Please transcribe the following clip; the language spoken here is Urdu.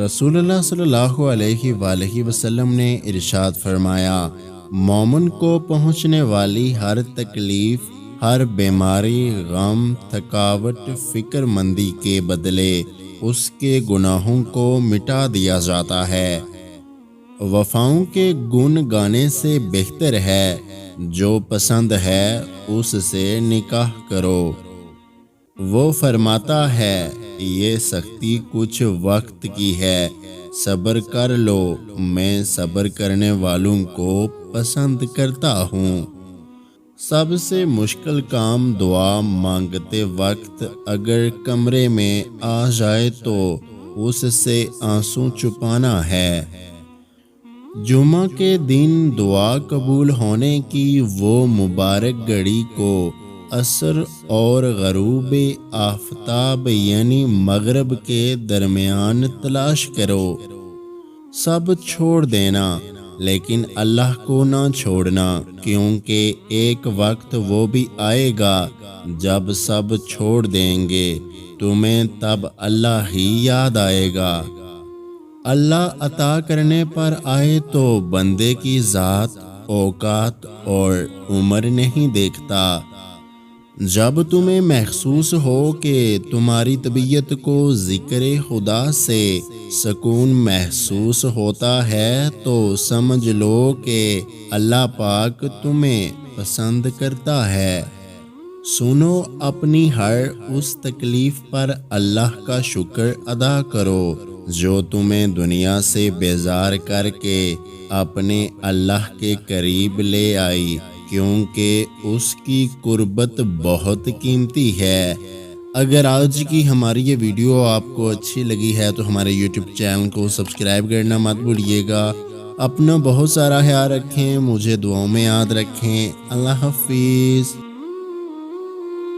رسول اللہ صلی اللہ علیہ وآلہ وسلم نے ارشاد فرمایا، مومن کو پہنچنے والی ہر تکلیف، ہر بیماری، غم، تھکاوٹ، فکر مندی کے بدلے اس کے گناہوں کو مٹا دیا جاتا ہے۔ وفاؤں کے گن گانے سے بہتر ہے، جو پسند ہے اس سے نکاح کرو۔ وہ فرماتا ہے، یہ سختی کچھ وقت کی ہے، صبر کر لو، میں صبر کرنے والوں کو پسند کرتا ہوں۔ سب سے مشکل کام دعا مانگتے وقت اگر کمرے میں آ جائے تو اس سے آنسو چھپانا ہے۔ جمعہ کے دن دعا قبول ہونے کی وہ مبارک گھڑی کو عصر اور غروب آفتاب یعنی مغرب کے درمیان تلاش کرو۔ سب چھوڑ دینا لیکن اللہ کو نہ چھوڑنا، کیونکہ ایک وقت وہ بھی آئے گا جب سب چھوڑ دیں گے، تمہیں تب اللہ ہی یاد آئے گا۔ اللہ عطا کرنے پر آئے تو بندے کی ذات، اوقات اور عمر نہیں دیکھتا۔ جب تمہیں محسوس ہو کہ تمہاری طبیعت کو ذکر خدا سے سکون محسوس ہوتا ہے تو سمجھ لو کہ اللہ پاک تمہیں پسند کرتا ہے۔ سنو، اپنی ہر اس تکلیف پر اللہ کا شکر ادا کرو جو تمہیں دنیا سے بیزار کر کے اپنے اللہ کے قریب لے آئی، کیونکہ اس کی قربت بہت قیمتی ہے۔ اگر آج کی ہماری یہ ویڈیو آپ کو اچھی لگی ہے تو ہمارے یوٹیوب چینل کو سبسکرائب کرنا مت بھولیے گا۔ اپنا بہت سارا خیال رکھیں، مجھے دعاؤں میں یاد رکھیں۔ اللہ حافظ۔